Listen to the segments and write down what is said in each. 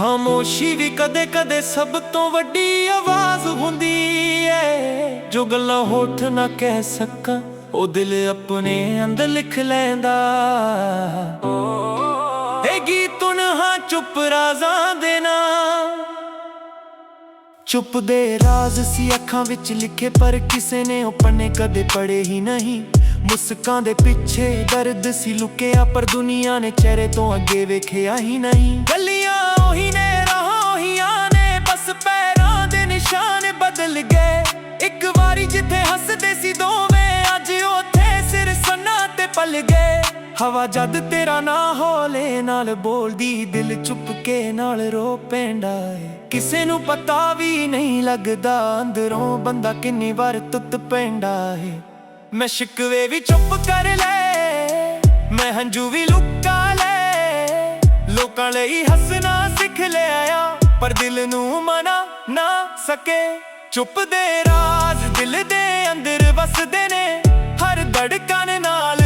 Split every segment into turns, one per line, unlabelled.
ਖਾਮੋਸ਼ੀ ਵੀ ਕਦੇ ਕਦੇ ਸਭ ਤੋਂ ਵੱਡੀ ਆਵਾਜ਼ ਹੁੰਦੀ ਏ। ਜੋ ਗੱਲਾਂ ਹੋਠ ਨਾ ਕਹਿ ਸਕਾਂ ਉਹ ਦਿਲ ਆਪਣੇ ਅੰਦਰ ਲਿਖ ਲੈਂਦਾ। ਇਹ ਗੀਤ ਹਾਂ ਚੁੱਪ ਰਾਜ਼ਾਂ ਦੇ ਨਾ। ਚੁੱਪ ਦੇ ਰਾਜ਼ ਸੀ ਅੱਖਾਂ ਵਿੱਚ ਲਿਖੇ, ਪਰ ਕਿਸੇ ਨੇ ਉਹ ਪੰਨੇ ਕਦੇ ਪੜ੍ਹੇ ਹੀ ਨਹੀਂ। ਮੁਸਕਾਂ ਦੇ ਪਿੱਛੇ ਦਰਦ ਸੀ ਲੁਕਿਆ, ਪਰ ਦੁਨੀਆ ਨੇ ਚਿਹਰੇ ਤੋਂ ਅੱਗੇ ਵੇਖਿਆ ਹੀ ਨਹੀਂ। ਗਲੀਆਂ ਉਹੀ ਨੇ, ਰਾਹਾਂ ਉਹੀਆਂ ਨੇ, ਬਸ ਪੈਰਾਂ ਦੇ ਨਿਸ਼ਾਨ ਬਦਲ ਗਏ। ਇੱਕ ਵਾਰੀ ਜਿੱਥੇ ਹੱਸਦੇ ਸੀ ਦੋਵੇਂ, ਅੱਜ ਉੱਥੇ ਸਿਰ ਸੰਨਾਂ ਤੇ ਪਲ ਗਏ। ਹਵਾ ਜਦ ਤੇਰਾ ਨਾਂ ਹੌਲੇ ਨਾਲ ਬੋਲਦੀ, ਦਿਲ ਚੁੱਪ ਕੇ ਨਾਲ ਰੋ ਪੈਂਦਾ ਏ। ਕਿਸੇ ਨੂੰ ਪਤਾ ਵੀ ਨਹੀਂ ਲੱਗਦਾ ਅੰਦਰੋਂ ਬੰਦਾ ਕਿੰਨੀ ਵਾਰ ਟੁੱਟ ਪੈਂਦਾ ਏ। ਮੈਂ ਸ਼ਿਕਵੇ ਵੀ ਚੁੱਪ ਕਰ ਲੈ, ਮੈਂ ਹੰਝੂ ਵੀ ਲੁਕਾ ਲੈ। ਲੋਕਾਂ ਲਈ ਹੱਸਣਾ ਸਿੱਖ ਲਿਆ, ਪਰ ਦਿਲ ਨੂੰ ਮਨਾ ਨਾ ਸਕੇ। ਚੁੱਪ ਦੇ ਰਾਜ਼ ਦਿਲ ਦੇ ਅੰਦਰ ਵਸਦੇ ਨੇ, ਹਰ ਧੜਕਣ ਨਾਲ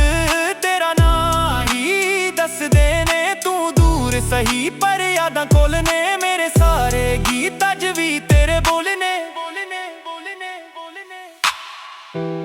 ਤੇਰਾ ਨਾਂ ਹੀ ਦੱਸਦੇ ਨੇ। ਤੂੰ ਦੂਰ ਸਹੀ ਪਰ ਯਾਦਾਂ ਕੋਲ ਨੇ, ਮੇਰੇ ਸਾਰੇ ਗੀਤ ਅੱਜ ਵੀ ਤੇਰੇ ਬੋਲਨੇ।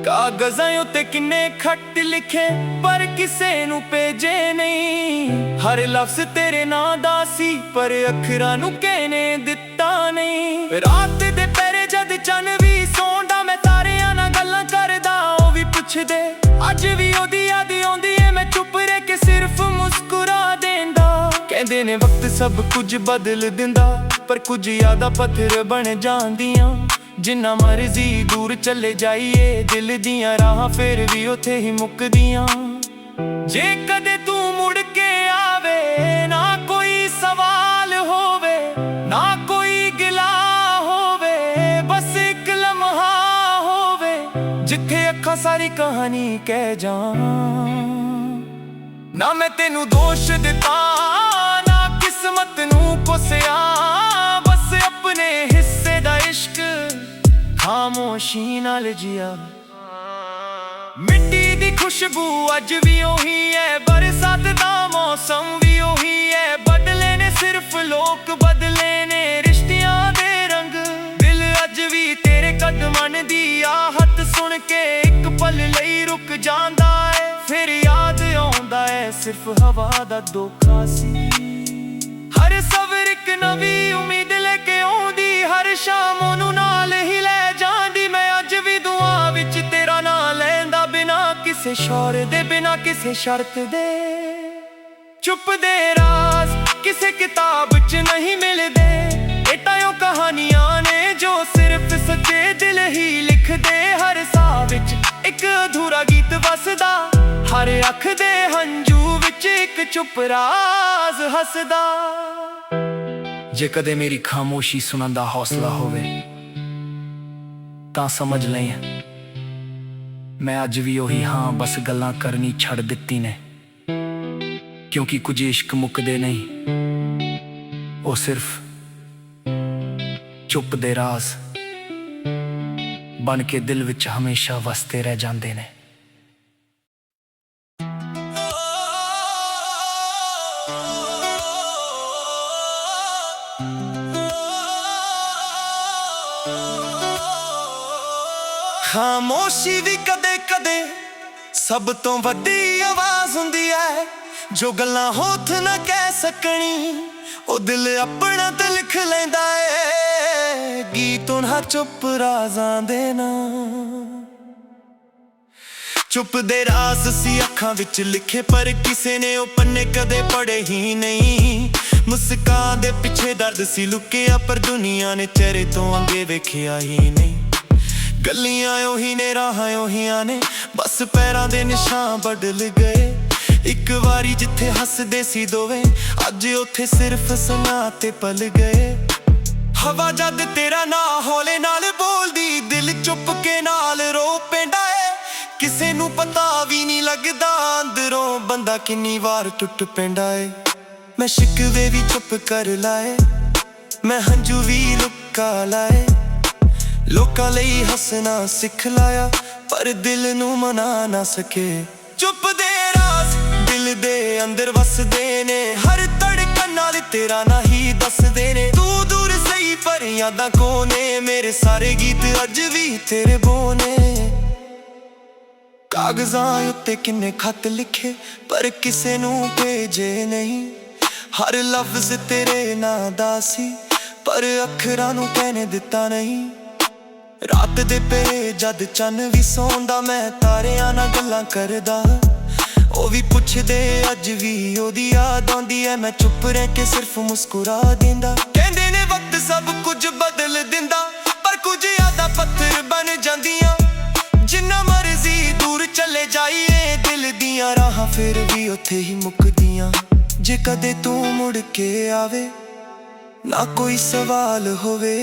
ਕਾਗਜ਼ਾਂ ਉੱਤੇ ਕਿੰਨੇ ਖੱਟ ਲਿਖੇ, ਪਰ ਕਿਸੇ ਨੂੰ ਭੇਜੇ ਨਹੀਂ। ਹਰ ਲਫ਼ਜ਼ ਤੇਰੇ ਨਾਂ ਦਾ ਸੀ, ਪਰ ਅੱਖਰਾਂ ਨੂੰ ਕਿਹਨੇ ਦਿੱਤਾ ਨਹੀਂ। ਰਾਤ ਦੇ ਪਹਿਰੇ ਜਦ ਚੰਨ ਵੀ ਸੌਂਦਾ, ਮੈਂ ਤਾਰਿਆਂ ਨਾਲ ਗੱਲਾਂ ਕਰਦਾ, ਉਹ ਵੀ ਪੁੱਛਦੇ ਅੱਜ ਵੀ ਉਹਦੀ ਯਾਦ ਆਉਂਦੀ ਏ। ਮੈਂ ਚੁੱਪ ਰਹਿ ਕੇ ਸਿਰਫ ਮੁਸਕਰਾ ਦੇਂਦਾ। ਕਹਿੰਦੇ ਨੇ ਵਕਤ ਸਭ ਕੁਝ ਬਦਲ ਦਿੰਦਾ, ਪਰ ਕੁਝ ਯਾਦਾਂ ਪੱਥਰ ਬਣ ਜਾਂਦੀਆਂ। ਜਿੰਨਾ ਮਰਜ਼ੀ ਦੂਰ ਚਲੇ ਜਾਈਏ, ਦਿਲ ਦੀਆਂ ਰਾਹਾਂ ਫਿਰ ਵੀ ਉੱਥੇ ਹੀ ਮੁੱਕਦੀਆਂ। ਜੇ ਕਦੇ ਤੂੰ ਮੁੜ ਕੇ ਆਵੇ, ਨਾ ਕੋਈ ਸਵਾਲ ਹੋਵੇ, ਨਾ ਕੋਈ ਗਿਲਾ ਹੋਵੇ, ਬਸ ਇੱਕ ਲਮਹਾ ਹੋਵੇ ਜਿੱਥੇ ਅੱਖਾਂ ਸਾਰੀ ਕਹਾਣੀ ਕਹਿ ਜਾਣ। ਨਾ ਮੈਂ ਤੈਨੂੰ ਦੋਸ਼ ਦਿੱਤਾ, ਨਾ ਕਿਸਮਤ ਨੂੰ ਕੋਸਿਆ, ਬਸ ਆਪਣੇ ਹਿੱਸੇ ਦਾ ਇਸ਼ਕ ਖਾਮੋਸ਼ੀ ਨਾਲ ਜੀਆ। ਮਿੱਟੀ ਦੀ ਖੁਸ਼ਬੂ ਅੱਜ ਵੀ ਉਹੀ ਹੈ, ਬਰਸਾਤ ਦਾ ਮੌਸਮ ਵੀ ਉਹੀ ਹੈ। ਬਦਲੇ ਨੇ ਸਿਰਫ ਲੋਕ, ਬਦਲੇ ਨੇ ਰਿਸ਼ਤਿਆਂ ਦੇ ਰੰਗ। ਦਿਲ ਅੱਜ ਵੀ ਤੇਰੇ ਕਦਮਾਂ ਦੀ ਆਹਟ ਸੁਣ ਕੇ ਇੱਕ ਪਲ ਲਈ ਰੁਕ ਜਾਂਦਾ ਹੈ। ਫਿਰ ਯਾਦ ਆਉਂਦਾ ਹੈ ਸਿਰਫ ਹਵਾ ਦਾ ਧੋਖਾ ਸੀ। ਹਰ ਸਬਰ ਇੱਕ ਨਵੀਂ ਉਮੀਦ ਲੈ ਕੇ ਆਉਂਦੀ, ਹਰ ਸ਼ਾਮ ਉਹਨੂੰ ਨਾਲ ਹੀ ਲੈ ਜਾਂਦੀ। ਮੈਂ ਅੱਜ ਵੀ ਦੁਆ ਵਿੱਚ ਤੇਰਾ ਨਾਂ ਲੈਂਦਾ, ਬਿਨਾਂ ਕਿਸੇ ਸ਼ੌਰ ਦੇ, ਬਿਨਾਂ ਕਿਸੇ ਸ਼ਰਤ ਦੇ। ਚੁੱਪ ਦੇ ਰਾਜ਼ ਕਿਸੇ ਕਿਤਾਬ 'ਚ ਨਹੀਂ ਮਿਲਦੇ, ਇਹ ਤਾਂ ਉਹ ਕਹਾਣੀਆਂ ਨੇ ਜੋ ਸਿਰਫ ਸੱਚੇ ਦਿਲ ਹੀ ਲਿਖਦੇ। ਹਰ ਸਾਹ ਵਿੱਚ ਇੱਕ ਅਧੂਰਾ ਗੀਤ ਵਸਦਾ, ਹਰ ਅੱਖ ਦੇ ਹੰਝੂ ਵਿੱਚ ਇੱਕ ਚੁੱਪ ਰਾਜ਼ ਹੱਸਦਾ। ਜੇ ਕਦੇ ਮੇਰੀ ਖਾਮੋਸ਼ੀ ਸੁਣਨ ਦਾ ਹੌਸਲਾ ਹੋਵੇ, ਤਾਂ ਸਮਝ ਲਈ ਮੈਂ ਅੱਜ ਵੀ ਉਹੀ ਹਾਂ, ਬਸ ਗੱਲਾਂ ਕਰਨੀ ਛੱਡ ਦਿੱਤੀ ਨੇ। ਕਿਉਂਕਿ ਕੁਝ ਇਸ਼ਕ ਮੁੱਕਦੇ ਨਹੀਂ, ਉਹ ਸਿਰਫ ਚੁੱਪ ਦੇ ਰਾਜ਼ ਬਣ ਕੇ ਦਿਲ ਵਿੱਚ ਹਮੇਸ਼ਾ ਵਸਦੇ ਰਹਿ ਜਾਂਦੇ ਨੇ। ਖਾਮੋਸ਼ੀ ਵੀ ਕਦੇ ਕਦੇ ਸਭ ਤੋਂ ਵੱਡੀ ਆਵਾਜ਼ ਹੁੰਦੀ ਹੈ। ਜੋ ਗੱਲਾਂ ਹੋਠ ਨਾ ਕਹਿ ਸਕਣੀ, ਉਹ ਦਿਲ ਆਪਣਾ ਤੇ ਲਿਖ ਲੈਂਦਾ ਏ। ਗੀਤ ਉਹਨਾਂ ਚੁੱਪ ਰਾਜ਼ਾਂ ਦੇ ਨਾ। ਚੁੱਪ ਦੇ ਰਾਜ਼ ਸੀ ਅੱਖਾਂ ਵਿੱਚ ਲਿਖੇ, ਪਰ ਕਿਸੇ ਨੇ ਉਹ ਪੰਨੇ ਕਦੇ ਪੜ੍ਹੇ ਹੀ ਨਹੀਂ। ਮੁਸਕਾਂ ਦੇ ਪਿੱਛੇ ਦਰਦ ਸੀ ਲੁਕਿਆ, ਪਰ ਦੁਨੀਆ ਨੇ ਚਿਹਰੇ ਤੋਂ ਅੱਗੇ ਵੇਖਿਆ ਹੀ ਨਹੀਂ। ਗਲੀਆਂ ਉਹੀ ਨੇ, ਰਾਹਾਂ ਉਹੀਆਂ ਨੇ, ਬਸ ਪੈਰਾਂ ਦੇ ਨਿਸ਼ਾਨ ਬਦਲ ਗਏ। ਇੱਕ ਵਾਰੀ ਜਿੱਥੇ ਹੱਸਦੇ ਸੀ ਦੋਵੇਂ, ਅੱਜ ਉੱਥੇ ਸਿਰਫ ਸਨਾਂ ਤੇ ਪਲ ਗਏ। ਹਵਾ ਜਦ ਤੇਰਾ ਨਾਂ ਹੌਲੇ ਨਾਲ ਬੋਲਦੀ, ਦਿਲ ਚੁੱਪ ਕੇ ਨਾਲ ਰੋ ਪੈਂਦਾ ਏ। ਕਿਸੇ ਨੂੰ ਪਤਾ ਵੀ ਨਹੀਂ ਲੱਗਦਾ ਅੰਦਰੋਂ ਬੰਦਾ ਕਿੰਨੀ ਵਾਰ ਟੁੱਟ ਪੈਂਦਾ ਏ। ਮੈਂ ਸ਼ਿਕਵੇ ਵੀ ਚੁੱਪ ਕਰ ਲਾਏ, ਮੈਂ ਹੰਝੂ ਵੀ ਲੁਕਾ ਲਾਏ। ਲੋਕਾਂ ਲਈ ਹੱਸਣਾ ਸਿੱਖ ਲਾਇਆ, ਪਰ ਦਿਲ ਨੂੰ ਮਨਾ ਨਾ ਸਕੇ। ਚੁੱਪ ਦੇ ਰਾਜ਼ ਦਿਲ ਦੇ ਅੰਦਰ ਵਸਦੇ ਨੇ, ਹਰ ਧੜਕਣ नाल तेरा ना ही दसदे ने। तू दूर सही पर यादां कोने, मेरे सारे गीत अज भी तेरे बोने। कागज़ां उत्ते किन्ने खत लिखे पर किसे नू भेजे नहीं। हर लफ्ज़ तेरे नां दा सी पर अखरां नू कहने दिता नहीं। रात दे पे जद चन्न भी सौंदा, मैं तारियां नाल गल्लां करदा। ओ भी पुछदे अज भी ओदी याद आंदी है, मैं चुप रह के सिर्फ मुस्कुरा देंदा। कहंदे ने वक्त सब कुछ बदल दिंदा, पर कुछ यादां पत्थर बन जांदियां। जिन्ना मर्जी दूर चले जाइए, दिल दियां राहां फिर भी उत्थे ही मुकदियां। जे कदे तू मुड़ के आवे, ना कोई सवाल होवे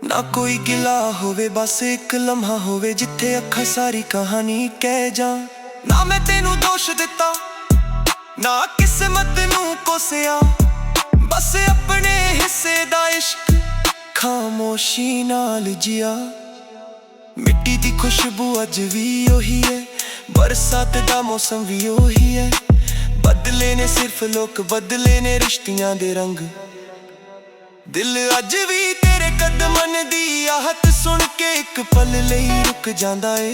ना कोई गिला होवे, बस एक लम्हा होवे जिथे अखां सारी कहानी कह जा। ना मैं तेनू दोष दिता ना किस्मत नू कोसिया, बस अपने हिस्से दा इश्क खामोशी नाल जिया। मिट्टी दी खुशबू अज भी ओही है, बरसात दा मौसम भी ओही है। बदले ने सिर्फ लोग बदले ने रिश्तियां दे रंग। दिल अज भी तेरे कदमन दी आहट सुन के एक पल लई रुक जांदा है।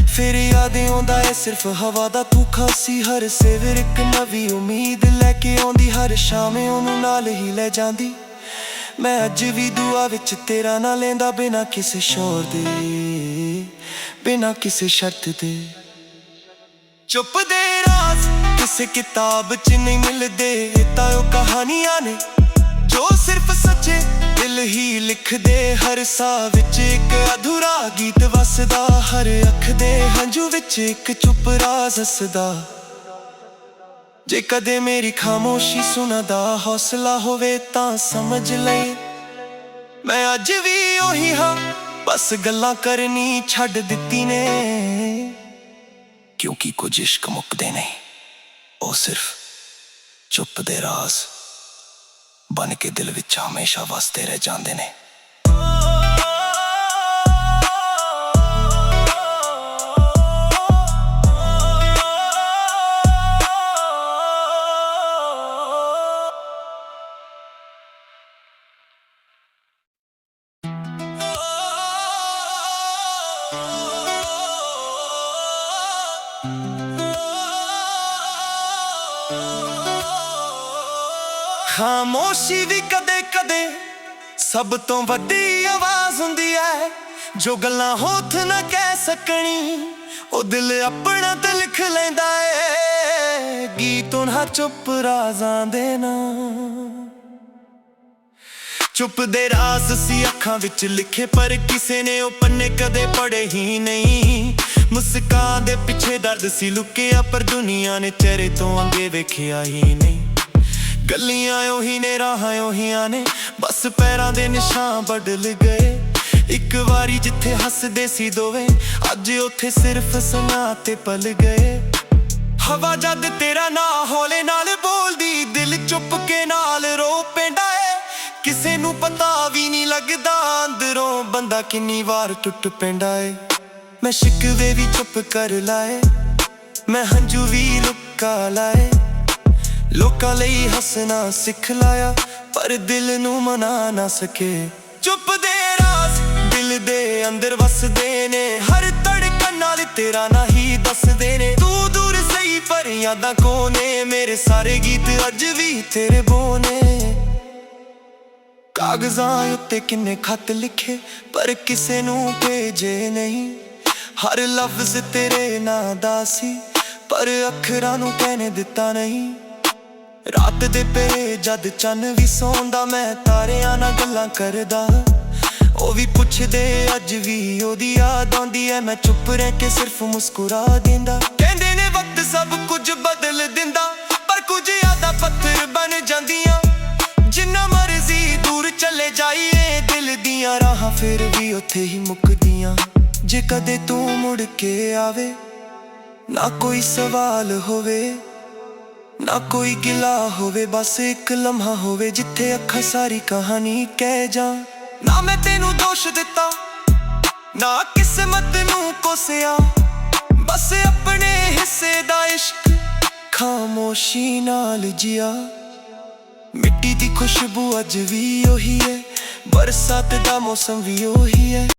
फिर याद आउंदा है सिर्फ हवा दा तू खासी। हर सवेर एक नवी उम्मीद लैके आउंदी, हर शाम ओनू नाल ही ले जांदी। मैं अज भी दुआ विच तेरा ना लेंदा, बिना किसे शोर दे बिना किसे शर्त दे। चुप दे राज किसे किताब च नहीं मिलदे, तां ओ कहानियां ने जो सिर्फ सच्चे दिल ही लिख दे। हर साह विच एक अधूरा गीत वसदा, हर अख दे हंझू विच एक चुप राज हसदा। जे कदे मेरी खामोशी सुनदा हौसला होवे तां समझ ले, मैं अज भी ओही हां, बस गल्लां करनी छड्ड दित्ती ने। क्योंकि कुछ इश्क मुकदे नहीं, ओ सिर्फ चुप दे राज बन के दिल विच हमेशा वसदे रह जांदे ने। खामोशी भी कदे कदे सब तो वड्डी आवाज हुंदी है। जो गल्लां होठ ना कह सकनी, ओ दिल अपना ते लिख लैंदा है। गीत उन्हां चुप राजां दे ना, चुप दे राज सी अखां विच लिखे पर किसे ने ओ पन्ने कदे पढ़े ही नहीं। मुस्कान दे पिछे दर्द सी लुकिया, पर दुनिया ने चेहरे तो अगे वेखिया ही नहीं। गलियां ओही ने राहां ओहियां ने, बस पैरां दे निशान बदल गए। एक वारी जिथे हसदे सी दोवे, अज उथे सिर्फ सना ते पल गए। हवा जद तेरा ना हौले नाल बोलदी, दिल चुप के नाल रो पैंदा है। किसे नू पता भी नहीं लगदा अंदरों बंदा किन्नी वार टुट पैंदा है। मैं शिकवे भी चुप कर लाए, मैं हंझू भी लुका लाए। लोकां लई हसना सिख लाया, पर दिल नू मना ना सके। चुप दे राज दिल दे अंदर वसदे ने, हर धड़कन नाल तेरा ना ही दसदे ने। तू दूर सही पर यादां कोने, मेरे सारे गीत अज भी तेरे बोने। कागज़ां उत्ते किन्ने खत लिखे पर किसे नू भेजे नहीं। हर लफ्ज़ तेरे नां दा सी पर अखरां नू कहने दिता नहीं। रात दे पे जद चन्न भी सौंदा, मैं तारियां नाल गल्लां करदा। ओ भी पुछदे अज भी ओदी याद आंदी है, मैं चुप रह के सिर्फ मुस्कुरा देंदा। कहंदे ने वक्त सब कुछ बदल दिंदा, पर कुछ यादां पत्थर बन जांदियां। जिन्ना मर्जी दूर चले जाइए, दिल दियां राहां फिर भी उत्थे ही मुकदियां। जे कदे तू मुड़ के आवे, ना कोई सवाल होवे ना कोई गिला होवे, बस एक लम्हा होवे जिथे अखां सारी कहानी कह जा। ना मैं तेनू दोष दिता ना किस्मत नू कोसिया, बस अपने हिस्से दा इश्क खामोशी नाल जिया। ਮਿੱਟੀ ਦੀ ਖੁਸ਼ਬੂ ਅੱਜ ਵੀ ਉਹੀ ਹੈ, ਬਰਸਾਤ ਦਾ ਮੌਸਮ ਵੀ ਉਹੀ ਹੈ।